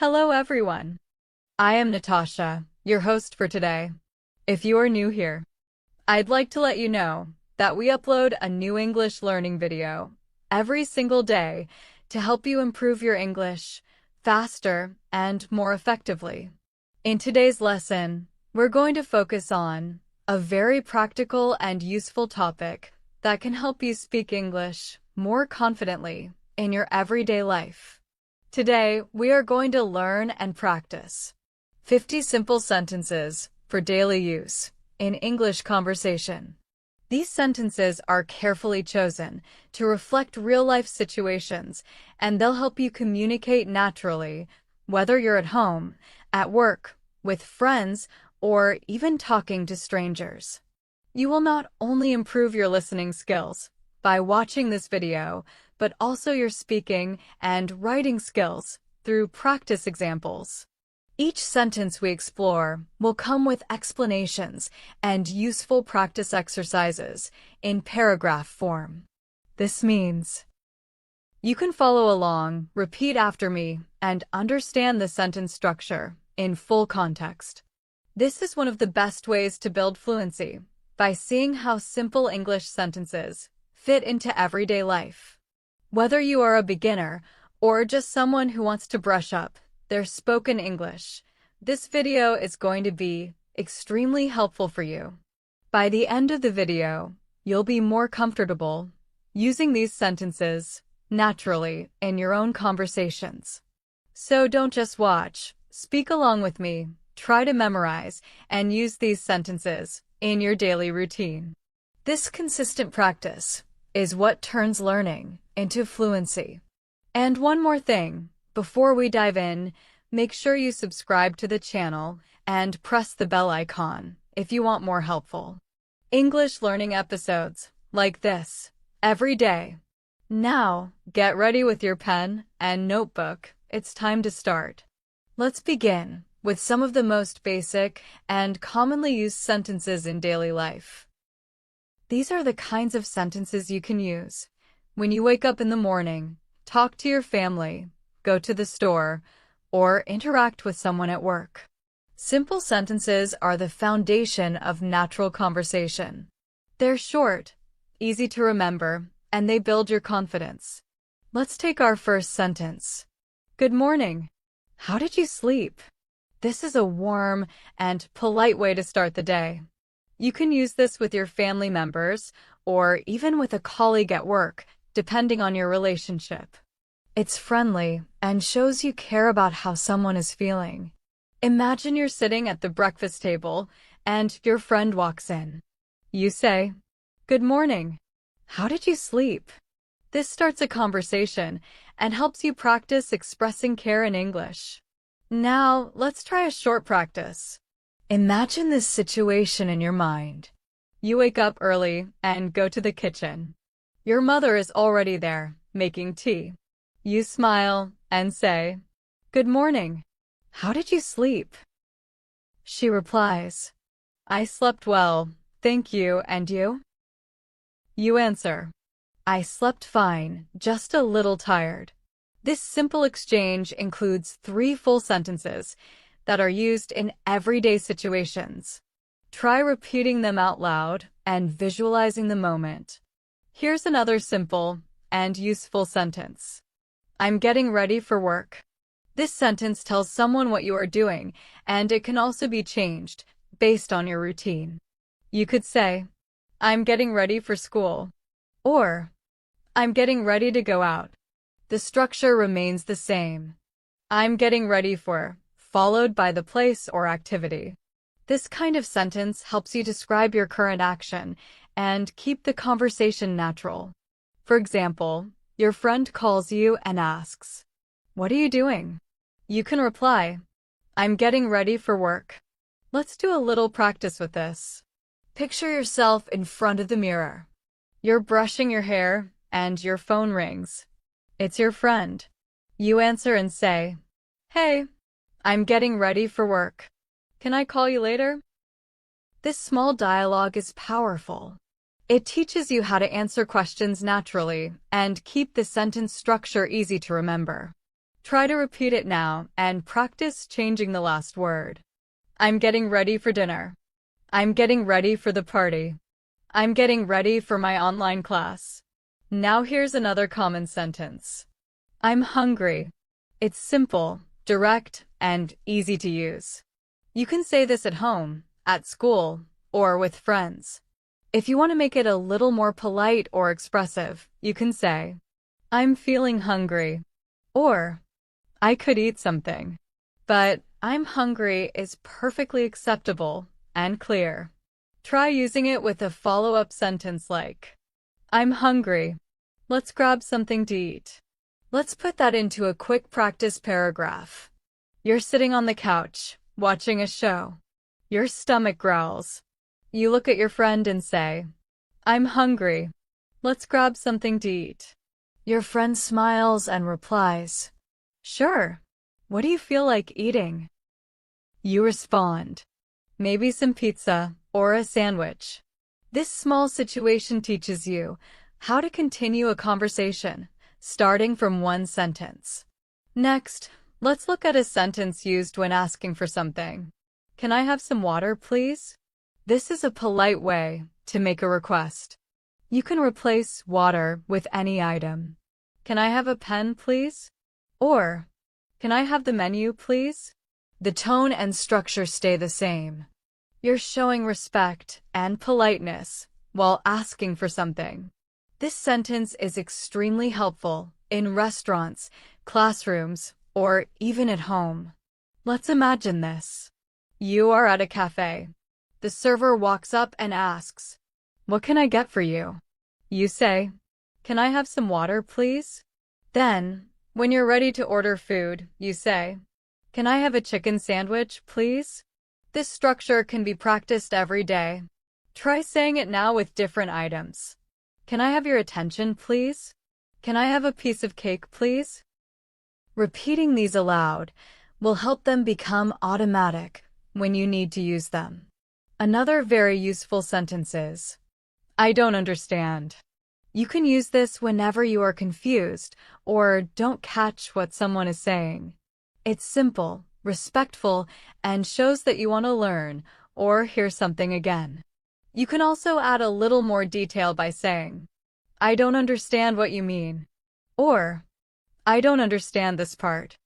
Hello everyone. I am Natasha, your host for today. If you are new here, I'd like to let you know that we upload a new English learning video every single day to help you improve your English faster and more effectively. In today's lesson, we're going to focus on a very practical and useful topic that can help you speak English more confidently in your everyday life. Today, we are going to learn and practice 50 simple sentences for daily use in English conversation. These sentences are carefully chosen to reflect real-life situations, and they'll help you communicate naturally, whether you're at home, at work, with friends, or even talking to strangers. You will not only improve your listening skills by watching this video, but also your speaking and writing skills through practice examples. Each sentence we explore will come with explanations and useful practice exercises in paragraph form. This means you can follow along, repeat after me, and understand the sentence structure in full context. This is one of the best ways to build fluency, by seeing how simple English sentences fit into everyday life. Whether you are a beginner or just someone who wants to brush up their spoken English, this video is going to be extremely helpful for you. By the end of the video, you'll be more comfortable using these sentences naturally in your own conversations. So don't just watch, speak along with me, try to memorize and use these sentences in your daily routine. This consistent practice is what turns learning into fluency. And one more thing, before we dive in, make sure you subscribe to the channel and press the bell icon if you want more helpful English learning episodes like this every day. Now, get ready with your pen and notebook. It's time to start. Let's begin with some of the most basic and commonly used sentences in daily life. These are the kinds of sentences you can use when you wake up in the morning, talk to your family, go to the store, or interact with someone at work. Simple sentences are the foundation of natural conversation. They're short, easy to remember, and they build your confidence. Let's take our first sentence. Good morning. How did you sleep? This is a warm and polite way to start the day. You can use this with your family members or even with a colleague at work, depending on your relationship. It's friendly and shows you care about how someone is feeling. Imagine you're sitting at the breakfast table and your friend walks in. You say, "Good morning. How did you sleep?" This starts a conversation and helps you practice expressing care in English. Now, let's try a short practice. Imagine this situation in your mind. You wake up early and go to the kitchen. Your mother is already there, making tea. You smile and say, "Good morning. How did you sleep?" She replies, "I slept well, thank you, and you?" You answer, "I slept fine, just a little tired." This simple exchange includes 3 full sentences that are used in everyday situations. Try repeating them out loud and visualizing the moment. Here's another simple and useful sentence. I'm getting ready for work. This sentence tells someone what you are doing, and it can also be changed based on your routine. You could say, I'm getting ready for school, or I'm getting ready to go out. The structure remains the same. I'm getting ready for, followed by the place or activity. This kind of sentence helps you describe your current action and keep the conversation natural. For example, your friend calls you and asks, "What are you doing?" You can reply, "I'm getting ready for work." Let's do a little practice with this. Picture yourself in front of the mirror. You're brushing your hair and your phone rings. It's your friend. You answer and say, "Hey, I'm getting ready for work. Can I call you later?" This small dialogue is powerful. It teaches you how to answer questions naturally and keep the sentence structure easy to remember. Try to repeat it now and practice changing the last word. I'm getting ready for dinner. I'm getting ready for the party. I'm getting ready for my online class. Now here's another common sentence. I'm hungry. It's simple, direct, and easy to use. You can say this at home, at school, or with friends. If you want to make it a little more polite or expressive, you can say, I'm feeling hungry, or I could eat something. But I'm hungry is perfectly acceptable and clear. Try using it with a follow-up sentence like, I'm hungry. Let's grab something to eat. Let's put that into a quick practice paragraph. You're sitting on the couch, watching a show. Your stomach growls. You look at your friend and say, I'm hungry. Let's grab something to eat. Your friend smiles and replies, Sure. What do you feel like eating? You respond, maybe some pizza or a sandwich. This small situation teaches you how to continue a conversation, starting from one sentence. Next, let's look at a sentence used when asking for something. Can I have some water, please? This is a polite way to make a request. You can replace water with any item. Can I have a pen, please? Or, can I have the menu, please? The tone and structure stay the same. You're showing respect and politeness while asking for something. This sentence is extremely helpful in restaurants, classrooms, or even at home. Let's imagine this. You are at a cafe. The server walks up and asks, What can I get for you? You say, Can I have some water, please? Then, when you're ready to order food, you say, Can I have a chicken sandwich, please? This structure can be practiced every day. Try saying it now with different items. Can I have your attention, please? Can I have a piece of cake, please? Repeating these aloud will help them become automatic when you need to use them. Another very useful sentence is, I don't understand. You can use this whenever you are confused or don't catch what someone is saying. It's simple, respectful, and shows that you want to learn or hear something again. You can also add a little more detail by saying, I don't understand what you mean, or I don't understand this part.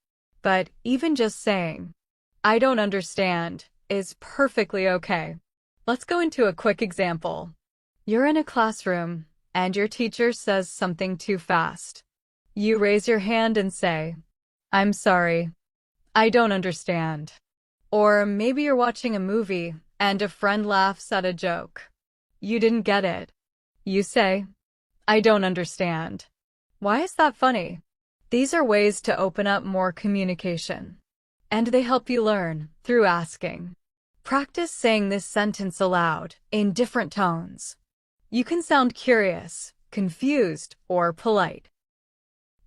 But even just saying, I don't understand, is perfectly okay. Let's go into a quick example. You're in a classroom, and your teacher says something too fast. You raise your hand and say, I'm sorry. I don't understand. Or maybe you're watching a movie and a friend laughs at a joke. You didn't get it. You say, I don't understand. Why is that funny? These are ways to open up more communication. And they help you learn through asking. Practice saying this sentence aloud in different tones. You can sound curious, confused, or polite,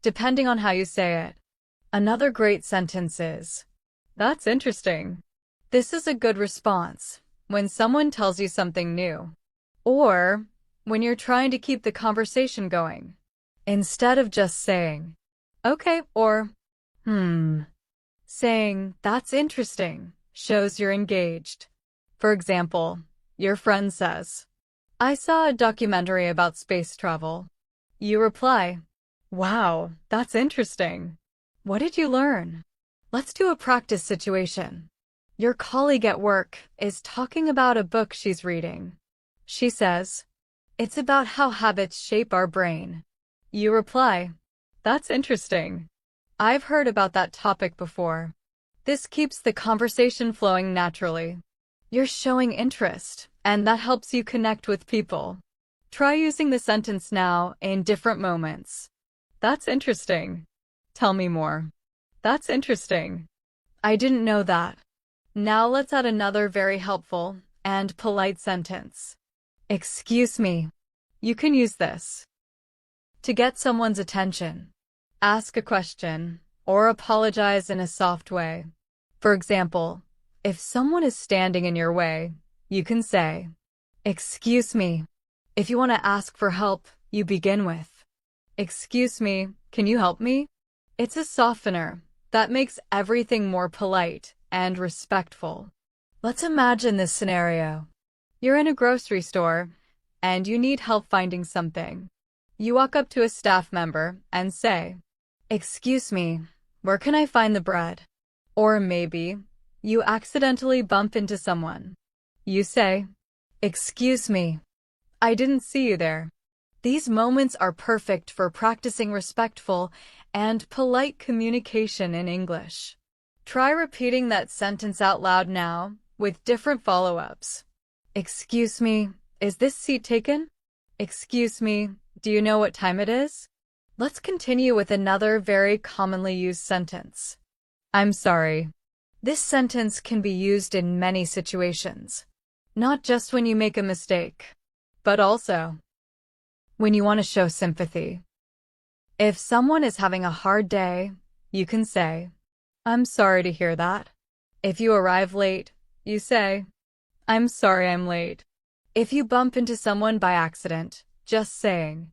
depending on how you say it. Another great sentence is, That's interesting. This is a good response when someone tells you something new, or when you're trying to keep the conversation going. Instead of just saying, okay, or, saying, that's interesting, shows you're engaged. For example, your friend says, I saw a documentary about space travel. You reply, wow, that's interesting. What did you learn? Let's do a practice situation. Your colleague at work is talking about a book she's reading. She says, it's about how habits shape our brain. You reply, that's interesting. I've heard about that topic before. This keeps the conversation flowing naturally. You're showing interest, and that helps you connect with people. Try using the sentence now in different moments. That's interesting. Tell me more. That's interesting. I didn't know that. Now let's add another very helpful and polite sentence. Excuse me. You can use this to get someone's attention, ask a question, or apologize in a soft way. For example, if someone is standing in your way, you can say, excuse me. If you want to ask for help, you begin with, excuse me, can you help me? It's a softener that makes everything more polite and respectful. Let's imagine this scenario. You're in a grocery store and you need help finding something. You walk up to a staff member and say, "Excuse me, where can I find the bread?" Or maybe you accidentally bump into someone. You say, "Excuse me, I didn't see you there." These moments are perfect for practicing respectful and polite communication in English. Try repeating that sentence out loud now with different follow-ups. "Excuse me, is this seat taken?" "Excuse me, do you know what time it is?" Let's continue with another very commonly used sentence. "I'm sorry." This sentence can be used in many situations, not just when you make a mistake, but also when you want to show sympathy. If someone is having a hard day, you can say, "I'm sorry to hear that." If you arrive late, you say, "I'm sorry I'm late." If you bump into someone by accident, just saying,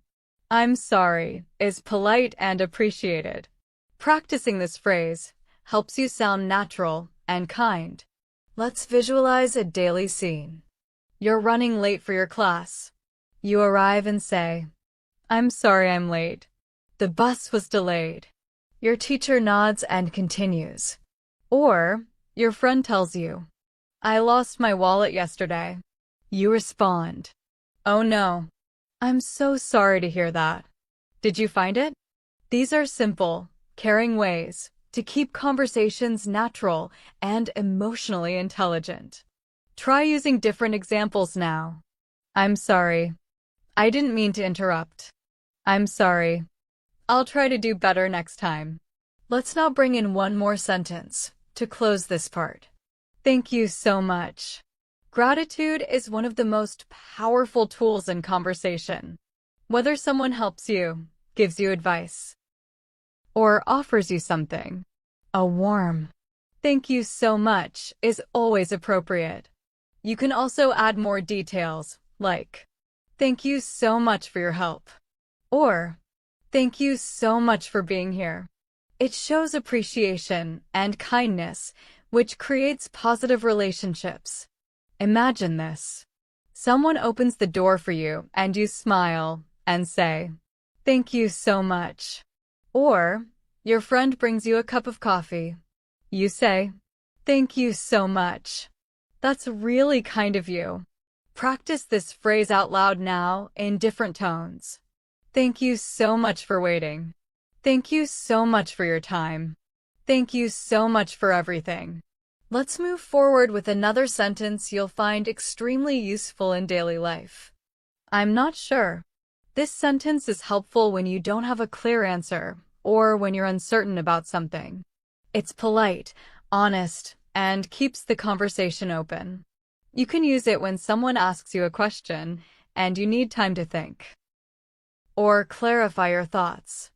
"I'm sorry," is polite and appreciated. Practicing this phrase helps you sound natural and kind. Let's visualize a daily scene. You're running late for your class. You arrive and say, "I'm sorry I'm late. The bus was delayed." Your teacher nods and continues. Or your friend tells you, "I lost my wallet yesterday." You respond, "Oh no, I'm so sorry to hear that. Did you find it?" These are simple, caring ways to keep conversations natural and emotionally intelligent. Try using different examples now. "I'm sorry. I didn't mean to interrupt." "I'm sorry. I'll try to do better next time." Let's now bring in one more sentence to close this part. Thank you so much. Gratitude is one of the most powerful tools in conversation. Whether someone helps you, gives you advice, or offers you something, a warm "thank you so much" is always appropriate. You can also add more details, like, "Thank you so much for your help," or "Thank you so much for being here." It shows appreciation and kindness, which creates positive relationships. Imagine this. Someone opens the door for you and you smile and say, "Thank you so much." Or your friend brings you a cup of coffee. You say, "Thank you so much. That's really kind of you." Practice this phrase out loud now in different tones. Thank you so much for waiting. Thank you so much for your time. Thank you so much for everything. Let's move forward with another sentence you'll find extremely useful in daily life. "I'm not sure." This sentence is helpful when you don't have a clear answer or when you're uncertain about something. It's polite, honest, and keeps the conversation open. You can use it when someone asks you a question and you need time to think or clarify your thoughts.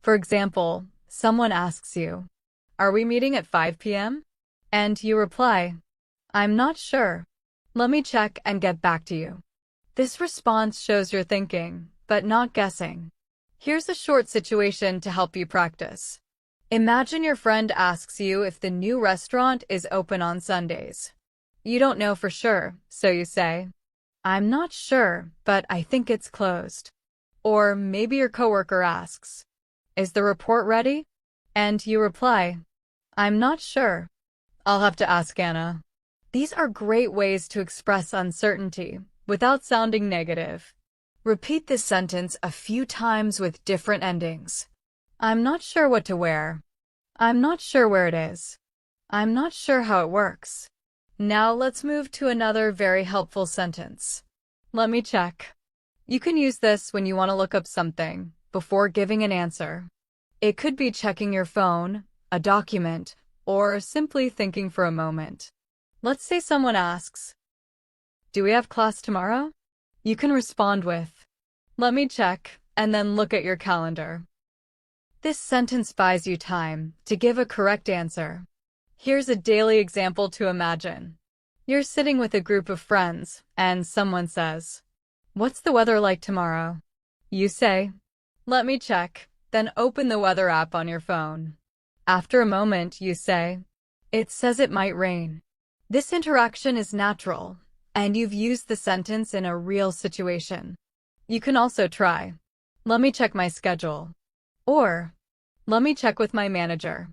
For example, someone asks you, "Are we meeting at 5 p.m.?" And you reply, "I'm not sure. Let me check and get back to you." This response shows you're thinking, but not guessing. Here's a short situation to help you practice. Imagine your friend asks you if the new restaurant is open on Sundays. You don't know for sure, so you say, "I'm not sure, but I think it's closed." Or maybe your coworker asks, "Is the report ready?" And you reply, "I'm not sure. I'll have to ask Anna." These are great ways to express uncertainty without sounding negative. Repeat this sentence a few times with different endings. "I'm not sure what to wear." "I'm not sure where it is." "I'm not sure how it works." Now let's move to another very helpful sentence. "Let me check." You can use this when you want to look up something before giving an answer. It could be checking your phone, a document, or simply thinking for a moment. Let's say someone asks, "Do we have class tomorrow?" You can respond with, "Let me check," and then look at your calendar. This sentence buys you time to give a correct answer. Here's a daily example to imagine. You're sitting with a group of friends, and someone says, "What's the weather like tomorrow?" You say, "Let me check," then open the weather app on your phone. After a moment, you say, "It says it might rain." This interaction is natural, and you've used the sentence in a real situation. You can also try, "Let me check my schedule," or "Let me check with my manager."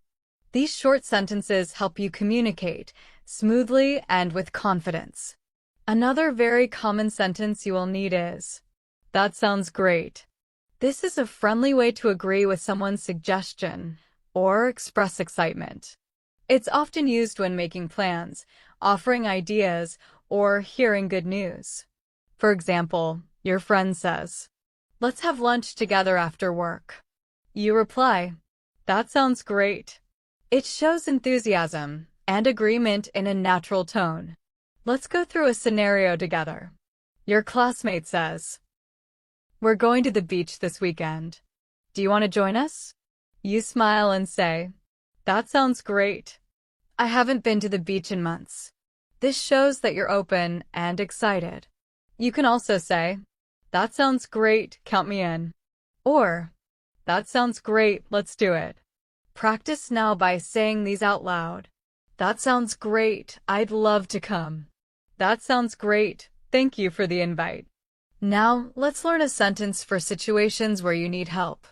These short sentences help you communicate smoothly and with confidence. Another very common sentence you will need is, "That sounds great." This is a friendly way to agree with someone's suggestion or express excitement. It's often used when making plans, offering ideas, or hearing good news. For example, your friend says, "Let's have lunch together after work." You reply, "That sounds great." It shows enthusiasm and agreement in a natural tone. Let's go through a scenario together. Your classmate says, "We're going to the beach this weekend. Do you want to join us?" You smile and say, "That sounds great. I haven't been to the beach in months." This shows that you're open and excited. You can also say, "That sounds great, count me in." Or, "That sounds great, let's do it." Practice now by saying these out loud. "That sounds great, I'd love to come." "That sounds great, thank you for the invite." Now, let's learn a sentence for situations where you need help.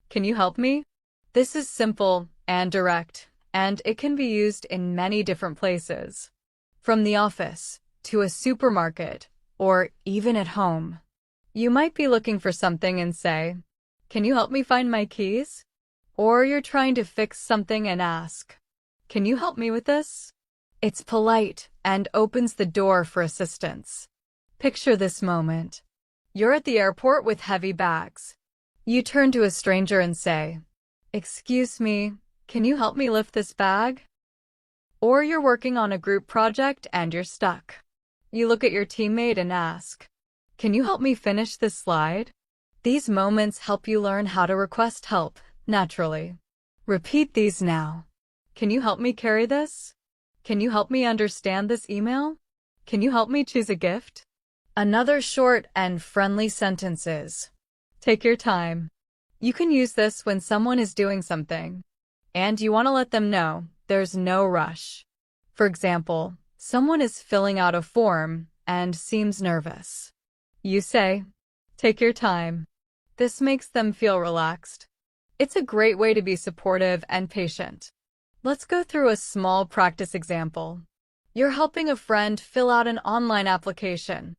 "Can you help me?" This is simple and direct, and it can be used in many different places. From the office, to a supermarket, or even at home. You might be looking for something and say, "Can you help me find my keys?" Or you're trying to fix something and ask, "Can you help me with this?" It's polite and opens the door for assistance. Picture this moment. You're at the airport with heavy bags. You turn to a stranger and say, "Excuse me, can you help me lift this bag?" Or you're working on a group project and you're stuck. You look at your teammate and ask, "Can you help me finish this slide?" These moments help you learn how to request help naturally. Repeat these now. "Can you help me carry this?" "Can you help me understand this email?" "Can you help me choose a gift?" Another short and friendly sentence is, "Take your time." You can use this when someone is doing something, and you want to let them know there's no rush. For example, someone is filling out a form and seems nervous. You say, "Take your time." This makes them feel relaxed. It's a great way to be supportive and patient. Let's go through a small practice example. You're helping a friend fill out an online application.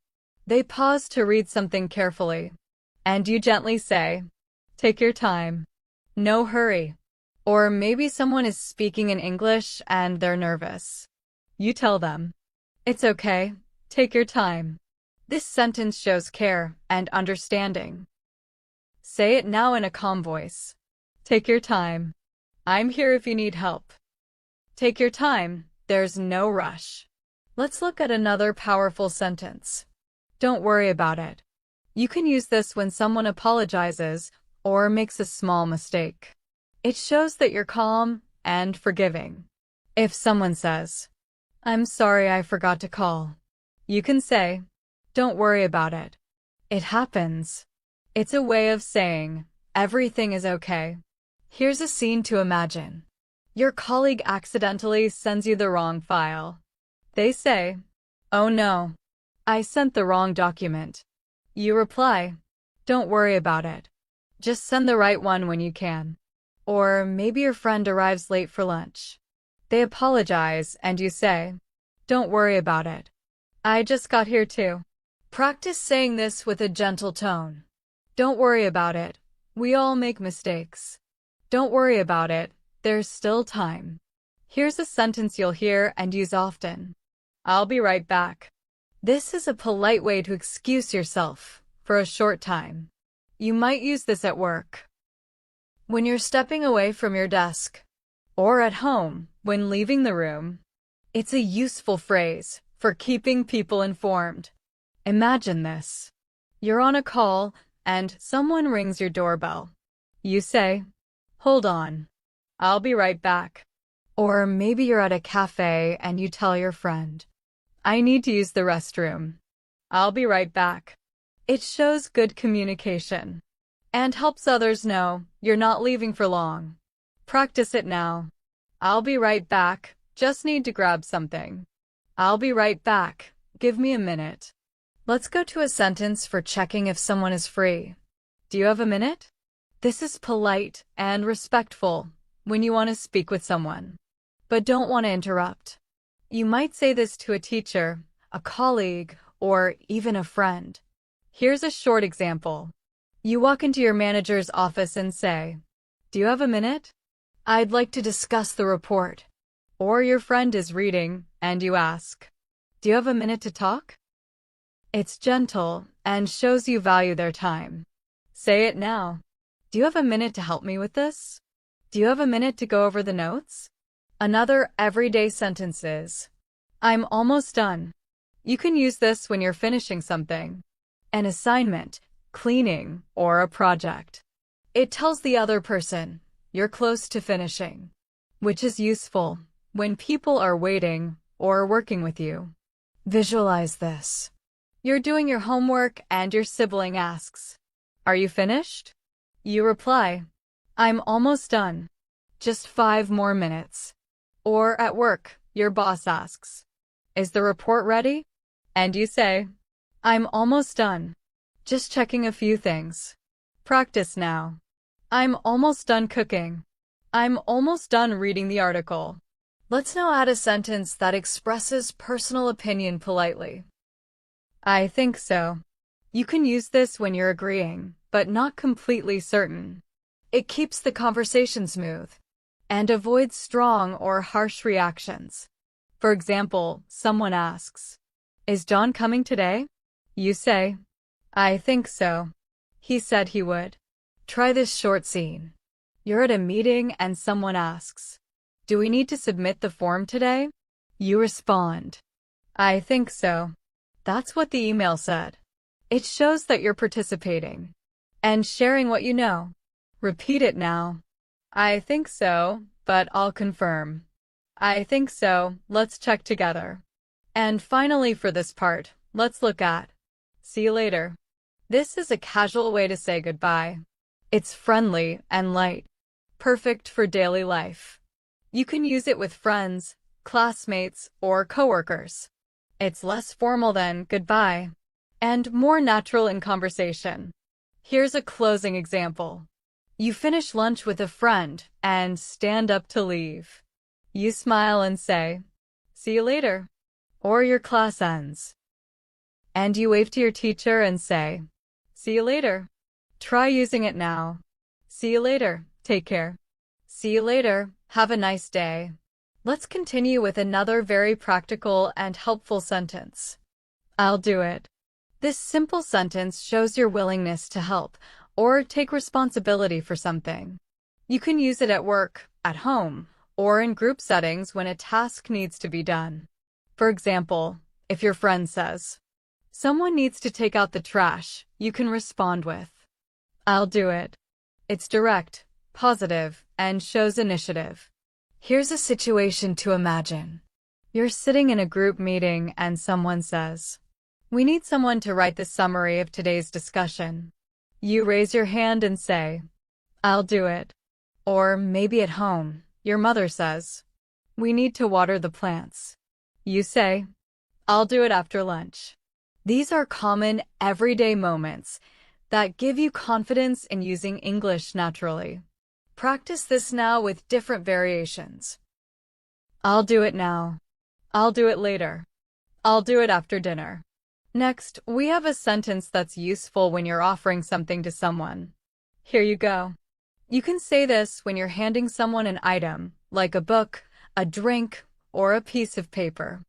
They pause to read something carefully, and you gently say, "Take your time. No hurry." Or maybe someone is speaking in English and they're nervous. You tell them, "It's okay. Take your time." This sentence shows care and understanding. Say it now in a calm voice. "Take your time. I'm here if you need help." Take your time. There's no rush. Let's look at another powerful sentence. "Don't worry about it." You can use this when someone apologizes or makes a small mistake. It shows that you're calm and forgiving. If someone says, "I'm sorry I forgot to call," you can say, "Don't worry about it. It happens." It's a way of saying, everything is okay. Here's a scene to imagine. Your colleague accidentally sends you the wrong file. They say, "Oh no, I sent the wrong document." You reply, "Don't worry about it. Just send the right one when you can." Or maybe your friend arrives late for lunch. They apologize and you say, "Don't worry about it. I just got here too." Practice saying this with a gentle tone. Don't worry about it. We all make mistakes. Don't worry about it. There's still time. Here's a sentence you'll hear and use often. "I'll be right back." This is a polite way to excuse yourself for a short time. You might use this at work, when you're stepping away from your desk, or at home when leaving the room. It's a useful phrase for keeping people informed. Imagine this. You're on a call and someone rings your doorbell. You say, "Hold on. I'll be right back." Or maybe you're at a cafe and you tell your friend, "I need to use the restroom. I'll be right back." It shows good communication. and helps others know you're not leaving for long. Practice it now. I'll be right back. Just need to grab something. I'll be right back. Give me a minute. Let's go to a sentence for checking if someone is free. Do you have a minute? This is polite and respectful when you want to speak with someone, but don't want to interrupt. You might say this to a teacher, a colleague, or even a friend. Here's a short example. You walk into your manager's office and say, "Do you have a minute? I'd like to discuss the report." Or your friend is reading, and you ask, "Do you have a minute to talk?" It's gentle and shows you value their time. Say it now. Do you have a minute to help me with this? Do you have a minute to go over the notes? Another everyday sentence is, "I'm almost done." You can use this when you're finishing something, an assignment, cleaning, or a project. It tells the other person you're close to finishing, which is useful when people are waiting or working with you. Visualize this. You're doing your homework and your sibling asks, "Are you finished?" You reply, "I'm almost done. Just 5 more minutes." Or at work, your boss asks, "Is the report ready?" And you say, "I'm almost done. Just checking a few things." Practice now. I'm almost done cooking. I'm almost done reading the article. Let's now add a sentence that expresses personal opinion politely. I think so. You can use this when you're agreeing, but not completely certain. It keeps the conversation smooth and avoids strong or harsh reactions. For example, someone asks, "Is John coming today?" You say, "I think so. He said he would." Try this short scene. You're at a meeting and someone asks, "Do we need to submit the form today?" You respond, "I think so." That's what the email said. It shows that you're participating and sharing what you know. Repeat it now. I think so, but I'll confirm. I think so, let's check together. And finally for this part, let's look at see you later. This is a casual way to say goodbye. It's friendly and light, perfect for daily life. You can use it with friends, classmates, or coworkers. It's less formal than goodbye and more natural in conversation. Here's a closing example. You finish lunch with a friend and stand up to leave. You smile and say, "See you later." Or your class ends, and you wave to your teacher and say, "See you later." Try using it now. See you later. Take care. See you later. Have a nice day. Let's continue with another very practical and helpful sentence. I'll do it. This simple sentence shows your willingness to help or take responsibility for something. You can use it at work, at home, or in group settings when a task needs to be done. For example, if your friend says, "Someone needs to take out the trash," you can respond with, "I'll do it." It's direct, positive, and shows initiative. Here's a situation to imagine. You're sitting in a group meeting and someone says, "We need someone to write the summary of today's discussion." You raise your hand and say, "I'll do it." Or maybe at home, your mother says, "We need to water the plants." You say, "I'll do it after lunch." These are common, everyday moments that give you confidence in using English naturally. Practice this now with different variations. I'll do it now. I'll do it later. I'll do it after dinner. Next, we have a sentence that's useful when you're offering something to someone. Here you go. You can say this when you're handing someone an item, like a book, a drink, or a piece of paper.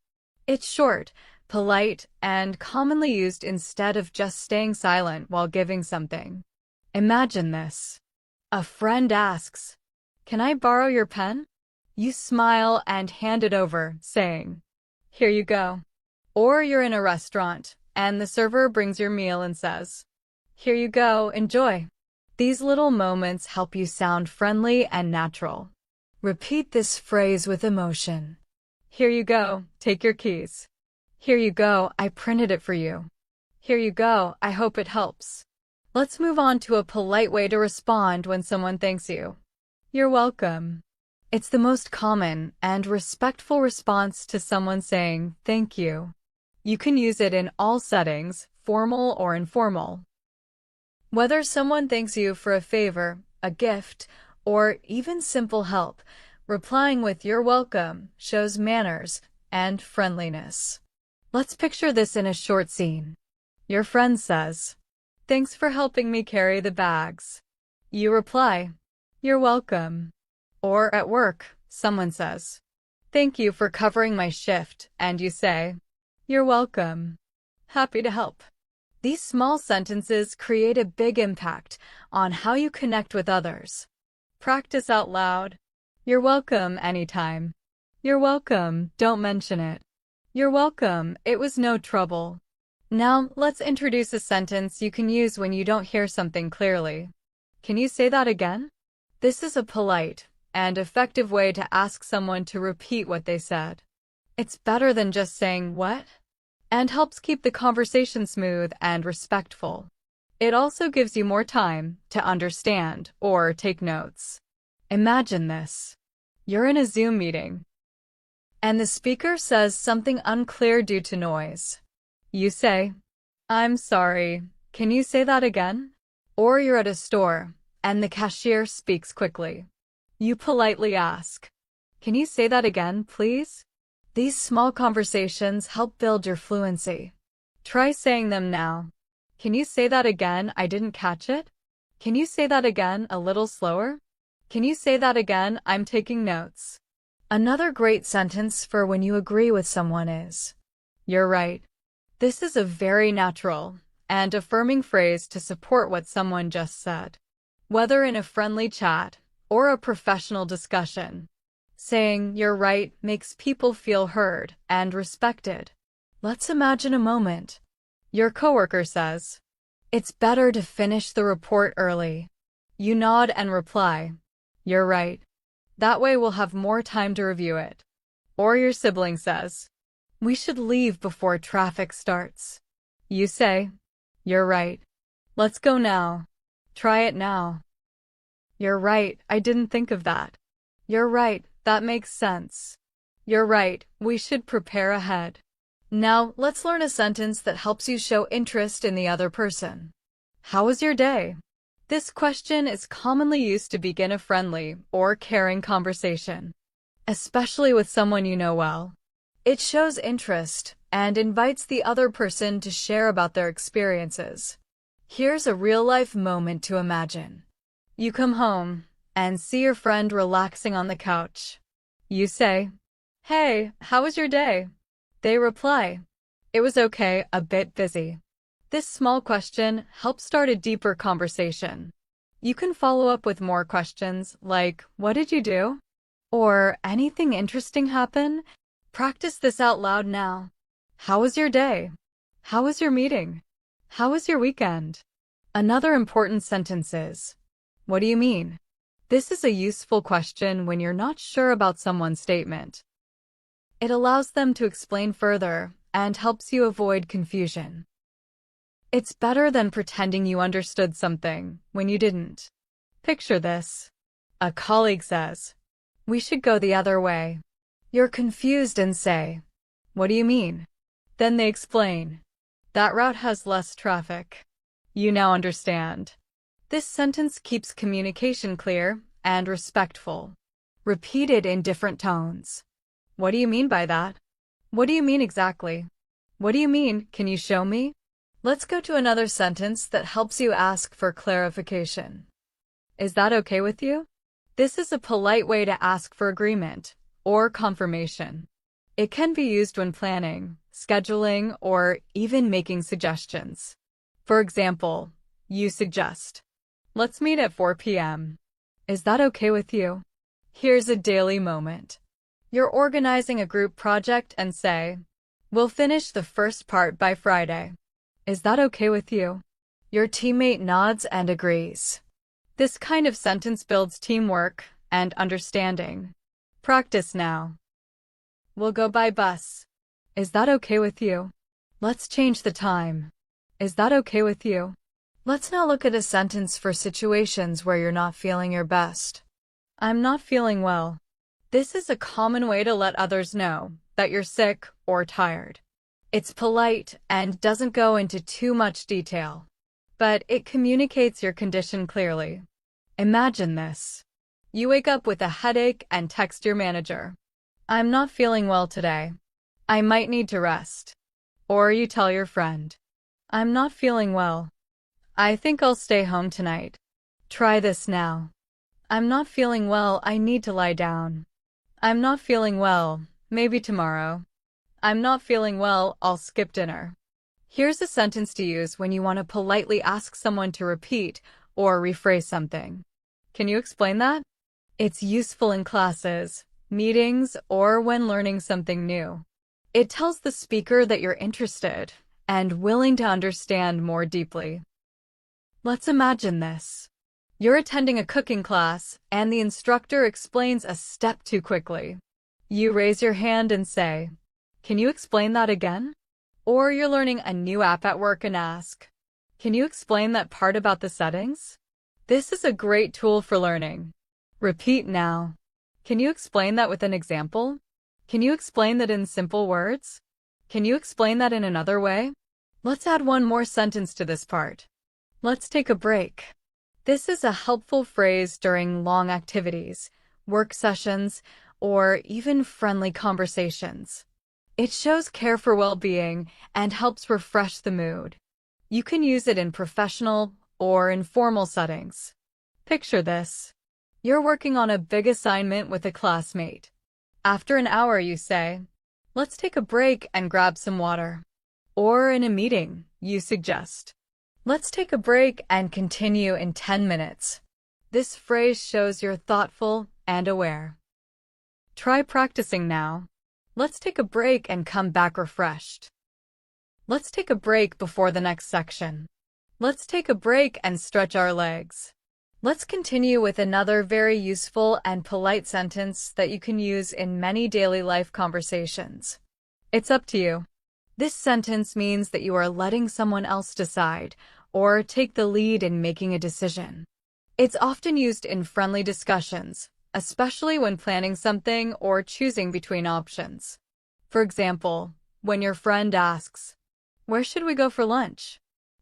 It's short, polite, and commonly used instead of just staying silent while giving something. Imagine this. A friend asks, "Can I borrow your pen?" You smile and hand it over, saying, "Here you go." Or you're in a restaurant, and the server brings your meal and says, "Here you go, enjoy." These little moments help you sound friendly and natural. Repeat this phrase with emotion. Here you go, take your keys. Here you go, I printed it for you. Here you go, I hope it helps. Let's move on to a polite way to respond when someone thanks you. You're welcome. It's the most common and respectful response to someone saying thank you. You can use it in all settings, formal or informal. Whether someone thanks you for a favor, a gift, or even simple help, replying with "you're welcome" shows manners and friendliness. Let's picture this in a short scene. Your friend says, "Thanks for helping me carry the bags." You reply, "You're welcome." Or at work, someone says, "Thank you for covering my shift," and you say, "You're welcome. Happy to help." These small sentences create a big impact on how you connect with others. Practice out loud. You're welcome anytime. You're welcome, don't mention it. You're welcome, it was no trouble. Now, let's introduce a sentence you can use when you don't hear something clearly. Can you say that again? This is a polite and effective way to ask someone to repeat what they said. It's better than just saying "what?" and helps keep the conversation smooth and respectful. It also gives you more time to understand or take notes. Imagine this. You're in a Zoom meeting, and the speaker says something unclear due to noise. You say, "I'm sorry, can you say that again?" Or you're at a store, and the cashier speaks quickly. You politely ask, "Can you say that again, please?" These small conversations help build your fluency. Try saying them now. Can you say that again? I didn't catch it. Can you say that again a little slower? Can you say that again? I'm taking notes. Another great sentence for when you agree with someone is, "You're right." This is a very natural and affirming phrase to support what someone just said. Whether in a friendly chat or a professional discussion, saying "you're right" makes people feel heard and respected. Let's imagine a moment. Your coworker says, "It's better to finish the report early." You nod and reply, "You're right. That way we'll have more time to review it." Or your sibling says, "We should leave before traffic starts." You say, "You're right. Let's go now. Try it now." You're right, I didn't think of that. You're right, that makes sense. You're right, we should prepare ahead. Now, let's learn a sentence that helps you show interest in the other person. How was your day? This question is commonly used to begin a friendly or caring conversation, especially with someone you know well. It shows interest and invites the other person to share about their experiences. Here's a real-life moment to imagine. You come home and see your friend relaxing on the couch. You say, "Hey, how was your day?" They reply, "It was okay, a bit busy." This small question helps start a deeper conversation. You can follow up with more questions like, "What did you do?" Or, "Anything interesting happen?" Practice this out loud now. How was your day? How was your meeting? How was your weekend? Another important sentence is, "What do you mean?" This is a useful question when you're not sure about someone's statement. It allows them to explain further and helps you avoid confusion. It's better than pretending you understood something when you didn't. Picture this. A colleague says, "We should go the other way." You're confused and say, "What do you mean?" Then they explain, "That route has less traffic." You now understand. This sentence keeps communication clear and respectful. Repeat it in different tones. What do you mean by that? What do you mean exactly? What do you mean? Can you show me? Let's go to another sentence that helps you ask for clarification. Is that okay with you? This is a polite way to ask for agreement or confirmation. It can be used when planning, scheduling, or even making suggestions. For example, you suggest, "Let's meet at 4 p.m. Is that okay with you?" Here's a daily moment. You're organizing a group project and say, "We'll finish the first part by Friday. Is that okay with you?" Your teammate nods and agrees. This kind of sentence builds teamwork and understanding. Practice now. "We'll go by bus. Is that okay with you?" "Let's change the time. Is that okay with you?" Let's now look at a sentence for situations where you're not feeling your best. I'm not feeling well. This is a common way to let others know that you're sick or tired. It's polite and doesn't go into too much detail, but it communicates your condition clearly. Imagine this. You wake up with a headache and text your manager. I'm not feeling well today. I might need to rest. Or you tell your friend. I'm not feeling well. I think I'll stay home tonight. Try this now. I'm not feeling well, I need to lie down. I'm not feeling well, maybe tomorrow. I'm not feeling well, I'll skip dinner. Here's a sentence to use when you want to politely ask someone to repeat or rephrase something. Can you explain that? It's useful in classes, meetings, or when learning something new. It tells the speaker that you're interested and willing to understand more deeply. Let's imagine this. You're attending a cooking class, and the instructor explains a step too quickly. You raise your hand and say, "Can you explain that again?" Or you're learning a new app at work and ask, "Can you explain that part about the settings?" This is a great tool for learning. Repeat now. Can you explain that with an example? Can you explain that in simple words? Can you explain that in another way? Let's add one more sentence to this part. Let's take a break. This is a helpful phrase during long activities, work sessions, or even friendly conversations. It shows care for well-being and helps refresh the mood. You can use it in professional or informal settings. Picture this. You're working on a big assignment with a classmate. After an hour, you say, "Let's take a break and grab some water." Or in a meeting, you suggest, "Let's take a break and continue in 10 minutes. This phrase shows you're thoughtful and aware. Try practicing now. Let's take a break and come back refreshed. Let's take a break before the next section. Let's take a break and stretch our legs. Let's continue with another very useful and polite sentence that you can use in many daily life conversations. It's up to you. This sentence means that you are letting someone else decide or take the lead in making a decision. It's often used in friendly discussions, especially when planning something or choosing between options. For example, when your friend asks, "Where should we go for lunch?"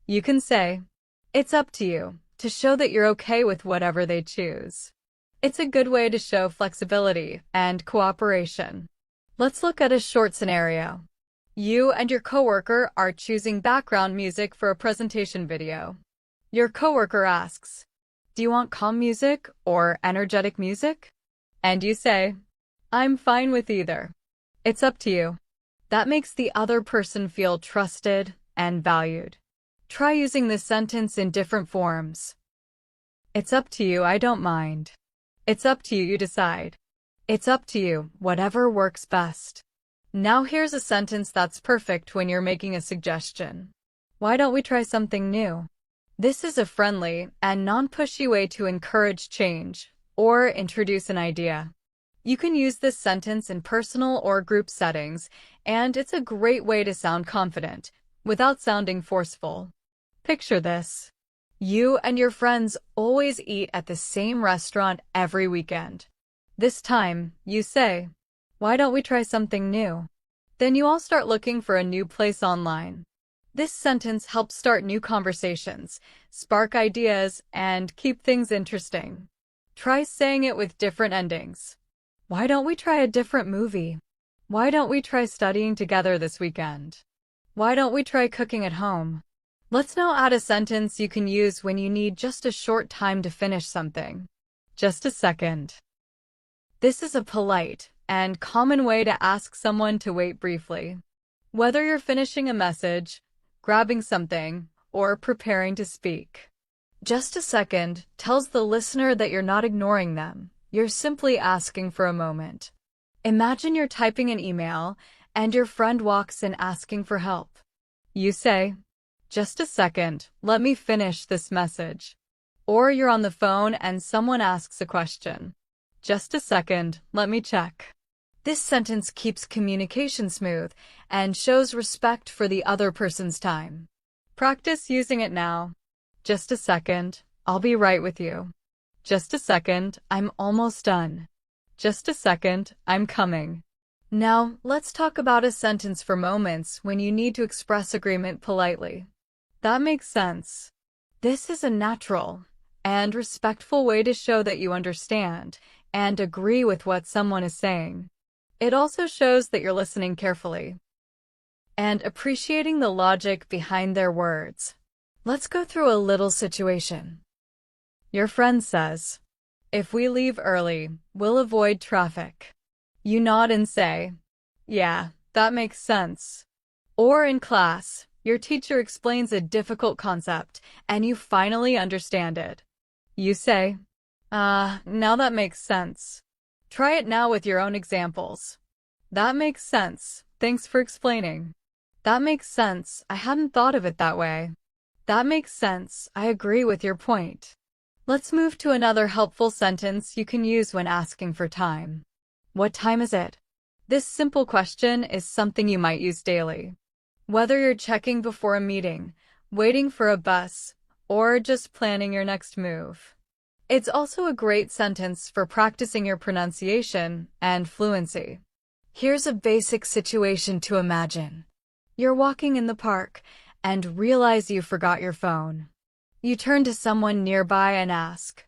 You can say, "It's up to you," to show that you're okay with whatever they choose. It's a good way to show flexibility and cooperation. Let's look at a short scenario. You and your coworker are choosing background music for a presentation video. Your coworker asks, "Do you want calm music or energetic music?" And you say, "I'm fine with either." It's up to you. That makes the other person feel trusted and valued. Try using this sentence in different forms. It's up to you, I don't mind. It's up to you, you decide. It's up to you, whatever works best. Now here's a sentence that's perfect when you're making a suggestion. Why don't we try something new? This is a friendly and non-pushy way to encourage change or introduce an idea. You can use this sentence in personal or group settings, and it's a great way to sound confident without sounding forceful. Picture this. You and your friends always eat at the same restaurant every weekend. This time, you say, "Why don't we try something new?" Then you all start looking for a new place online. This sentence helps start new conversations, spark ideas, and keep things interesting. Try saying it with different endings. Why don't we try a different movie? Why don't we try studying together this weekend? Why don't we try cooking at home? Let's now add a sentence you can use when you need just a short time to finish something. Just a second. This is a polite and common way to ask someone to wait briefly. Whether you're finishing a message, grabbing something, or preparing to speak. Just a second tells the listener that you're not ignoring them. You're simply asking for a moment. Imagine you're typing an email and your friend walks in asking for help. You say, "Just a second, let me finish this message." Or you're on the phone and someone asks a question. "Just a second, let me check." This sentence keeps communication smooth and shows respect for the other person's time. Practice using it now. Just a second, I'll be right with you. Just a second, I'm almost done. Just a second, I'm coming. Now, let's talk about a sentence for moments when you need to express agreement politely. That makes sense. This is a natural and respectful way to show that you understand and agree with what someone is saying. It also shows that you're listening carefully and appreciating the logic behind their words. Let's go through a little situation. Your friend says, "If we leave early, we'll avoid traffic." You nod and say, "Yeah, that makes sense." Or in class, your teacher explains a difficult concept and you finally understand it. You say, now that makes sense." Try it now with your own examples. "That makes sense. Thanks for explaining." "That makes sense. I hadn't thought of it that way." "That makes sense. I agree with your point." Let's move to another helpful sentence you can use when asking for time. What time is it? This simple question is something you might use daily. Whether you're checking before a meeting, waiting for a bus, or just planning your next move. It's also a great sentence for practicing your pronunciation and fluency. Here's a basic situation to imagine. You're walking in the park and realize you forgot your phone. You turn to someone nearby and ask,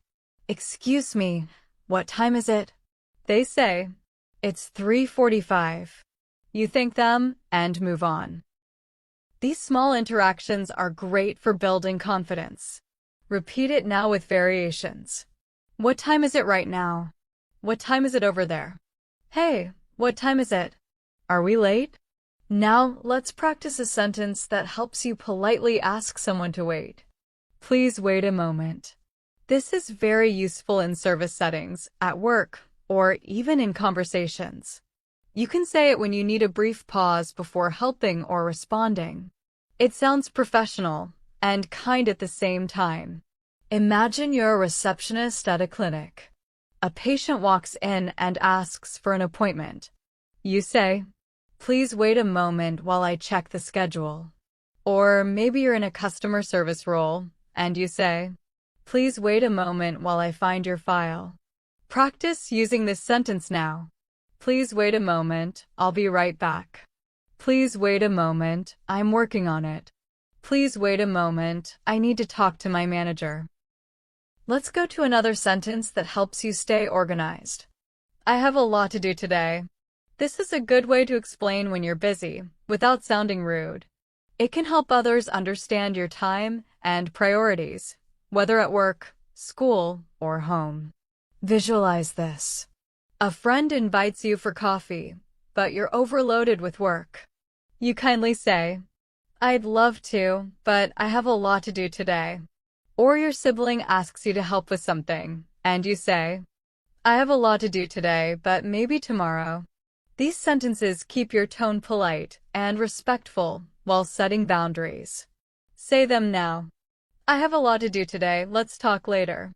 "Excuse me, what time is it?" They say, "It's 3:45. You thank them and move on. These small interactions are great for building confidence. Repeat it now with variations. What time is it right now? What time is it over there? Hey, what time is it? Are we late? Now, let's practice a sentence that helps you politely ask someone to wait. Please wait a moment. This is very useful in service settings, at work, or even in conversations. You can say it when you need a brief pause before helping or responding. It sounds professional and kind at the same time. Imagine you're a receptionist at a clinic. A patient walks in and asks for an appointment. You say, "Please wait a moment while I check the schedule." Or maybe you're in a customer service role, and you say, "Please wait a moment while I find your file." Practice using this sentence now. Please wait a moment, I'll be right back. Please wait a moment, I'm working on it. Please wait a moment, I need to talk to my manager. Let's go to another sentence that helps you stay organized. I have a lot to do today. This is a good way to explain when you're busy, without sounding rude. It can help others understand your time and priorities, whether at work, school, or home. Visualize this. A friend invites you for coffee, but you're overloaded with work. You kindly say, "I'd love to, but I have a lot to do today." Or your sibling asks you to help with something, and you say, "I have a lot to do today, but maybe tomorrow." These sentences keep your tone polite and respectful while setting boundaries. Say them now. I have a lot to do today, let's talk later.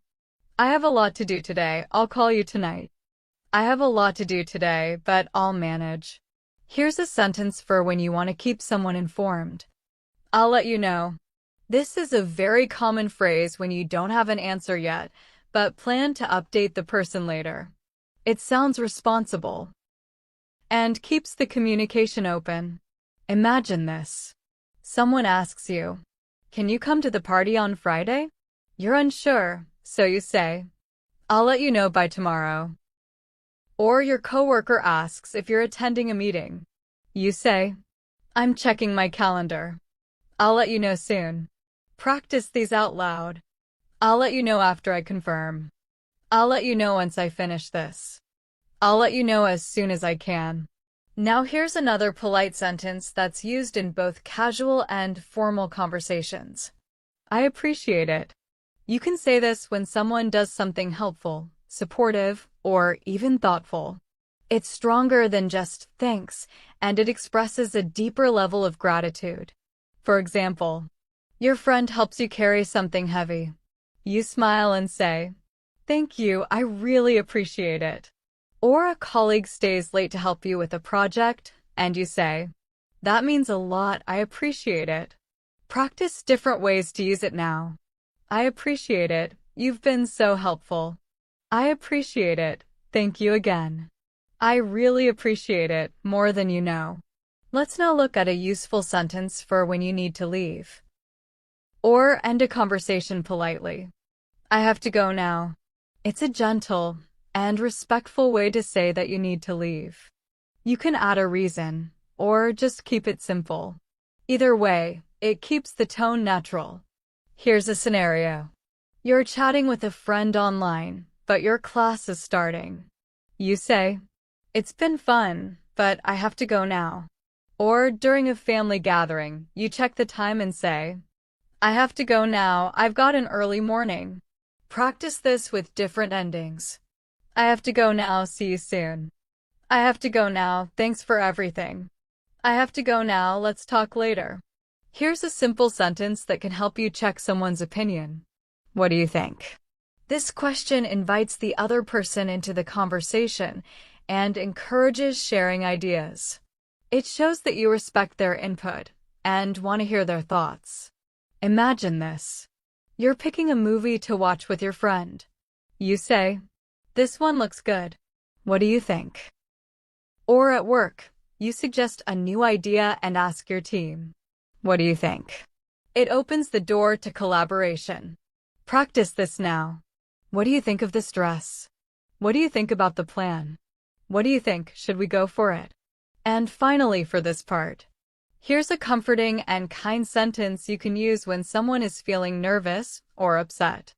I have a lot to do today, I'll call you tonight. I have a lot to do today, but I'll manage. Here's a sentence for when you want to keep someone informed. I'll let you know. This is a very common phrase when you don't have an answer yet, but plan to update the person later. It sounds responsible and keeps the communication open. Imagine this. Someone asks you, "Can you come to the party on Friday?" You're unsure, so you say, "I'll let you know by tomorrow." Or your coworker asks if you're attending a meeting. You say, "I'm checking my calendar. I'll let you know soon." Practice these out loud. I'll let you know after I confirm. I'll let you know once I finish this. I'll let you know as soon as I can. Now here's another polite sentence that's used in both casual and formal conversations. I appreciate it. You can say this when someone does something helpful, supportive, or even thoughtful. It's stronger than just thanks, and it expresses a deeper level of gratitude. For example, your friend helps you carry something heavy. You smile and say, "Thank you, I really appreciate it." Or a colleague stays late to help you with a project, and you say, "That means a lot, I appreciate it." Practice different ways to use it now. I appreciate it. You've been so helpful. I appreciate it. Thank you again. I really appreciate it, more than you know. Let's now look at a useful sentence for when you need to leave. Or end a conversation politely. I have to go now. It's a gentle and respectful way to say that you need to leave. You can add a reason, or just keep it simple. Either way, it keeps the tone natural. Here's a scenario. You're chatting with a friend online, but your class is starting. You say, "It's been fun, but I have to go now." Or during a family gathering, you check the time and say, "I have to go now, I've got an early morning." Practice this with different endings. I have to go now, see you soon. I have to go now, thanks for everything. I have to go now, let's talk later. Here's a simple sentence that can help you check someone's opinion. What do you think? This question invites the other person into the conversation and encourages sharing ideas. It shows that you respect their input and want to hear their thoughts. Imagine this. You're picking a movie to watch with your friend. You say, "This one looks good. What do you think?" Or at work, you suggest a new idea and ask your team, "What do you think?" It opens the door to collaboration. Practice this now. What do you think of this dress? What do you think about the plan? What do you think? Should we go for it? And finally, for this part, here's a comforting and kind sentence you can use when someone is feeling nervous or upset.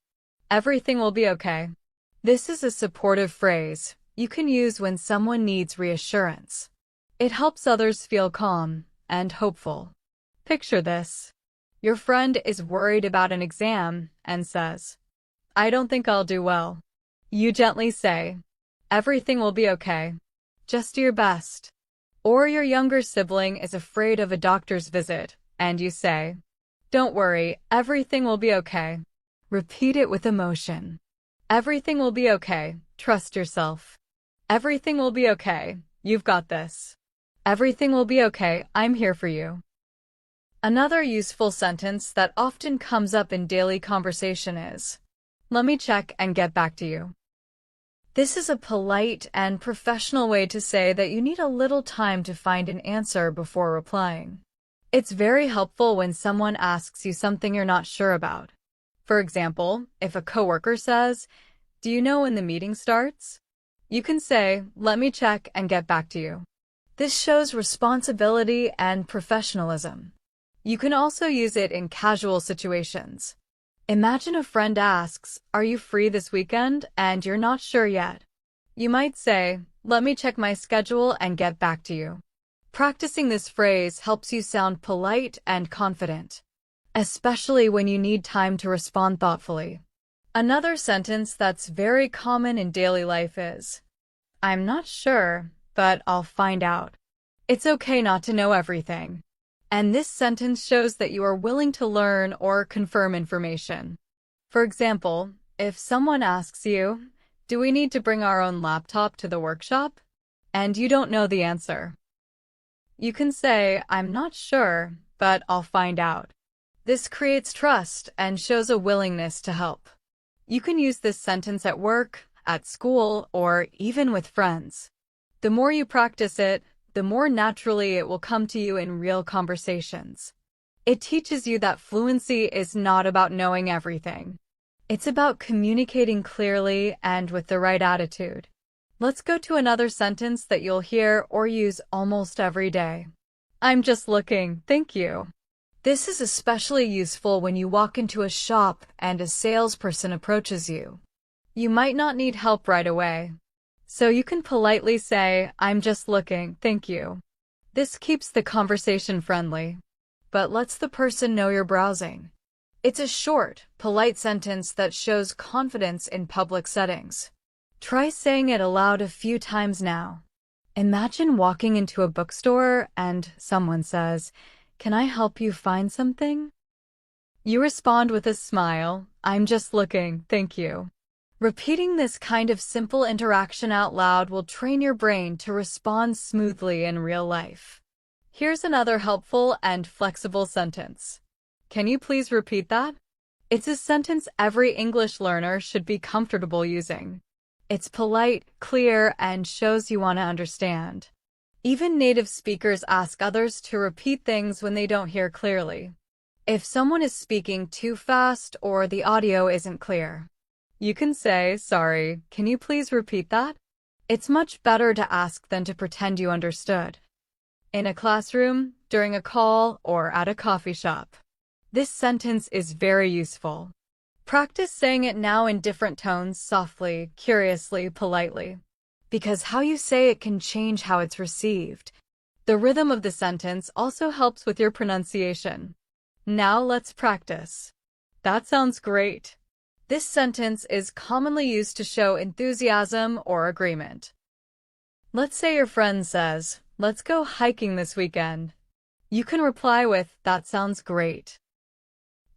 Everything will be okay. This is a supportive phrase you can use when someone needs reassurance. It helps others feel calm and hopeful. Picture this. Your friend is worried about an exam and says, "I don't think I'll do well." You gently say, "Everything will be okay. Just do your best." Or your younger sibling is afraid of a doctor's visit, and you say, "Don't worry, everything will be okay." Repeat it with emotion. Everything will be okay. Trust yourself. Everything will be okay. You've got this. Everything will be okay. I'm here for you. Another useful sentence that often comes up in daily conversation is, "Let me check and get back to you." This is a polite and professional way to say that you need a little time to find an answer before replying. It's very helpful when someone asks you something you're not sure about. For example, if a coworker says, "Do you know when the meeting starts?" You can say, "Let me check and get back to you." This shows responsibility and professionalism. You can also use it in casual situations. Imagine a friend asks, "Are you free this weekend?" and you're not sure yet. You might say, "Let me check my schedule and get back to you." Practicing this phrase helps you sound polite and confident, especially when you need time to respond thoughtfully. Another sentence that's very common in daily life is, "I'm not sure, but I'll find out." It's okay not to know everything. And this sentence shows that you are willing to learn or confirm information. For example, if someone asks you, "Do we need to bring our own laptop to the workshop?" and you don't know the answer, you can say, "I'm not sure, but I'll find out." This creates trust and shows a willingness to help. You can use this sentence at work, at school, or even with friends. The more you practice it, the more naturally it will come to you in real conversations. It teaches you that fluency is not about knowing everything. It's about communicating clearly and with the right attitude. Let's go to another sentence that you'll hear or use almost every day. "I'm just looking, thank you." This is especially useful when you walk into a shop and a salesperson approaches you. You might not need help right away, so you can politely say, "I'm just looking, thank you." This keeps the conversation friendly, but lets the person know you're browsing. It's a short, polite sentence that shows confidence in public settings. Try saying it aloud a few times now. Imagine walking into a bookstore and someone says, "Can I help you find something?" You respond with a smile, "I'm just looking, thank you." Repeating this kind of simple interaction out loud will train your brain to respond smoothly in real life. Here's another helpful and flexible sentence. "Can you please repeat that?" It's a sentence every English learner should be comfortable using. It's polite, clear, and shows you want to understand. Even native speakers ask others to repeat things when they don't hear clearly. If someone is speaking too fast or the audio isn't clear, you can say, "Sorry, can you please repeat that?" It's much better to ask than to pretend you understood. In a classroom, during a call, or at a coffee shop, this sentence is very useful. Practice saying it now in different tones, softly, curiously, politely, because how you say it can change how it's received. The rhythm of the sentence also helps with your pronunciation. Now let's practice. That sounds great. This sentence is commonly used to show enthusiasm or agreement. Let's say your friend says, "Let's go hiking this weekend." You can reply with, "That sounds great."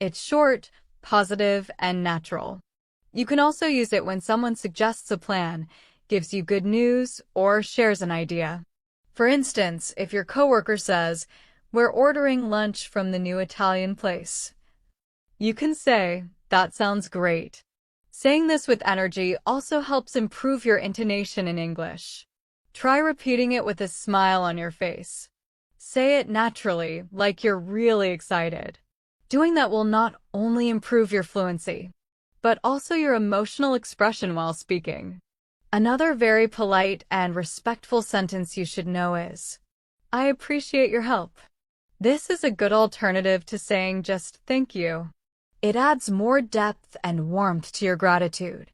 It's short, positive, and natural. You can also use it when someone suggests a plan, gives you good news, or shares an idea. For instance, if your coworker says, "We're ordering lunch from the new Italian place," you can say, "That sounds great." Saying this with energy also helps improve your intonation in English. Try repeating it with a smile on your face. Say it naturally, like you're really excited. Doing that will not only improve your fluency, but also your emotional expression while speaking. Another very polite and respectful sentence you should know is, "I appreciate your help." This is a good alternative to saying just "thank you." It adds more depth and warmth to your gratitude.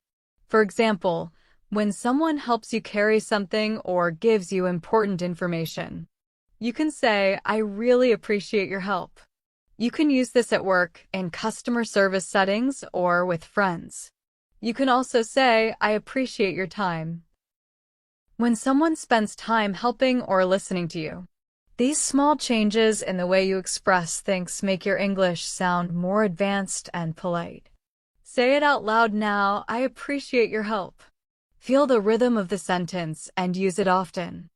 For example, when someone helps you carry something or gives you important information, you can say, "I really appreciate your help." You can use this at work, in customer service settings, or with friends. You can also say, "I appreciate your time." When someone spends time helping or listening to you, these small changes in the way you express things make your English sound more advanced and polite. Say it out loud now, "I appreciate your help." Feel the rhythm of the sentence and use it often.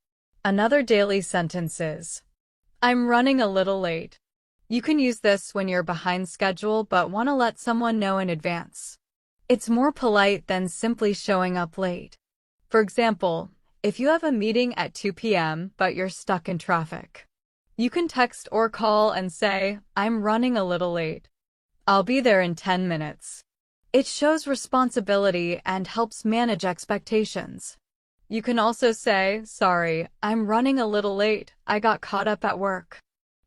Another daily sentence is, "I'm running a little late." You can use this when you're behind schedule but want to let someone know in advance. It's more polite than simply showing up late. For example, if you have a meeting at 2 p.m. but you're stuck in traffic, you can text or call and say, "I'm running a little late. I'll be there in 10 minutes." It shows responsibility and helps manage expectations. You can also say, "Sorry, I'm running a little late. I got caught up at work."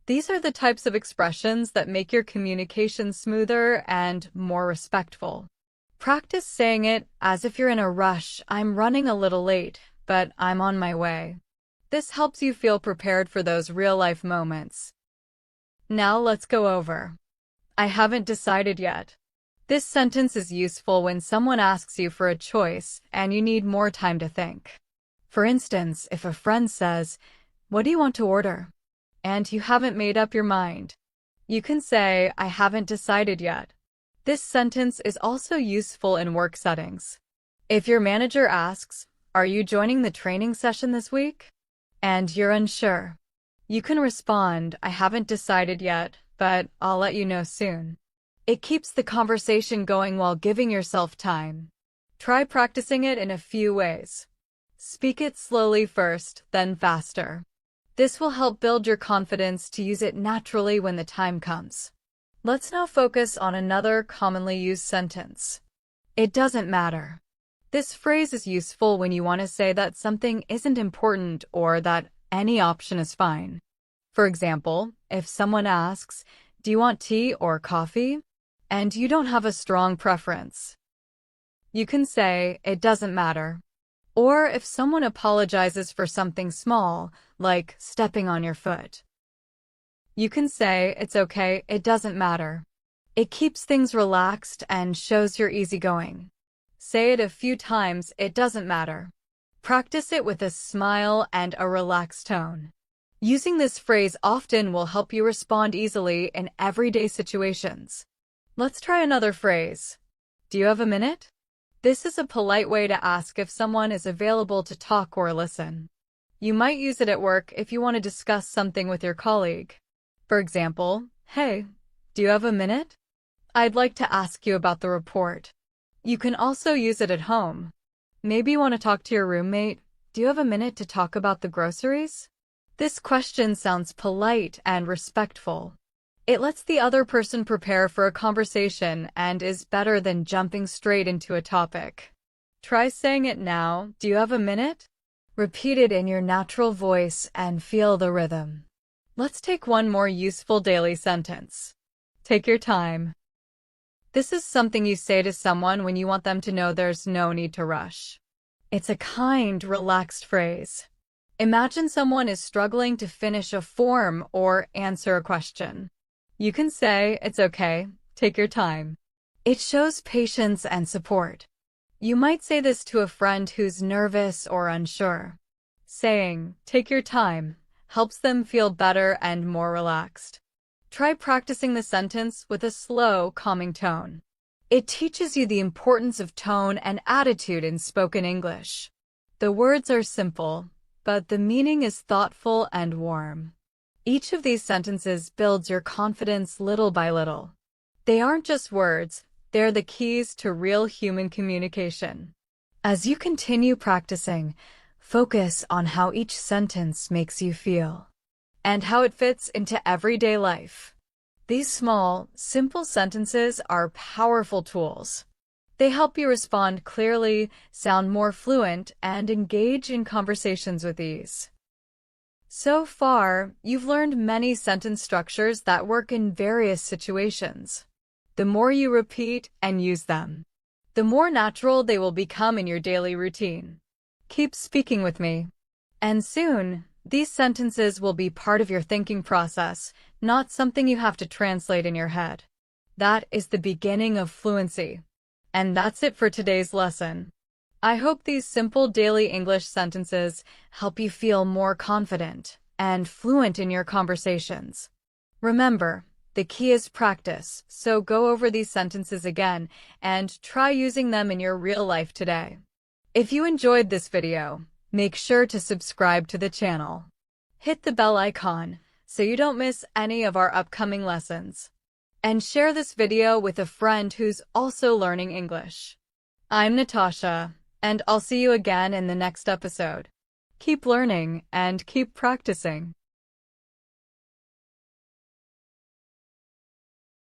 These are the types of expressions that make your communication smoother and more respectful. Practice saying it as if you're in a rush. "I'm running a little late, but I'm on my way." This helps you feel prepared for those real-life moments. Now let's go over, "I haven't decided yet." This sentence is useful when someone asks you for a choice and you need more time to think. For instance, if a friend says, "What do you want to order?" and you haven't made up your mind, you can say, "I haven't decided yet." This sentence is also useful in work settings. If your manager asks, "Are you joining the training session this week?" and you're unsure, you can respond, "I haven't decided yet, but I'll let you know soon." It keeps the conversation going while giving yourself time. Try practicing it in a few ways. Speak it slowly first, then faster. This will help build your confidence to use it naturally when the time comes. Let's now focus on another commonly used sentence. "It doesn't matter." This phrase is useful when you want to say that something isn't important or that any option is fine. For example, if someone asks, "Do you want tea or coffee?" and you don't have a strong preference, you can say, "It doesn't matter." Or if someone apologizes for something small, like stepping on your foot, you can say, "It's okay, it doesn't matter." It keeps things relaxed and shows you're easygoing. Say it a few times, "It doesn't matter." Practice it with a smile and a relaxed tone. Using this phrase often will help you respond easily in everyday situations. Let's try another phrase. "Do you have a minute?" This is a polite way to ask if someone is available to talk or listen. You might use it at work if you want to discuss something with your colleague. For example, "Hey, do you have a minute? I'd like to ask you about the report. You can also use it at home. Maybe you want to talk to your roommate. Do you have a minute to talk about the groceries? This question sounds polite and respectful. It lets the other person prepare for a conversation and is better than jumping straight into a topic. Try saying it now. Do you have a minute? Repeat it in your natural voice and feel the rhythm. Let's take one more useful daily sentence. Take your time. This is something you say to someone when you want them to know there's no need to rush. It's a kind, relaxed phrase. Imagine someone is struggling to finish a form or answer a question. You can say, "It's okay, take your time." It shows patience and support. You might say this to a friend who's nervous or unsure. Saying, "Take your time," helps them feel better and more relaxed. Try practicing the sentence with a slow, calming tone. It teaches you the importance of tone and attitude in spoken English. The words are simple, but the meaning is thoughtful and warm. Each of these sentences builds your confidence little by little. They aren't just words, they're the keys to real human communication. As you continue practicing, focus on how each sentence makes you feel and how it fits into everyday life. These small, simple sentences are powerful tools. They help you respond clearly, sound more fluent, and engage in conversations with ease. So far, you've learned many sentence structures that work in various situations. The more you repeat and use them, the more natural they will become in your daily routine. Keep speaking with me. And soon, these sentences will be part of your thinking process, not something you have to translate in your head. That is the beginning of fluency. And that's it for today's lesson. I hope these simple daily English sentences help you feel more confident and fluent in your conversations. Remember, the key is practice, so go over these sentences again and try using them in your real life today. If you enjoyed this video, make sure to subscribe to the channel. Hit the bell icon so you don't miss any of our upcoming lessons. And share this video with a friend who's also learning English. I'm Natasha, and I'll see you again in the next episode. Keep learning and keep practicing.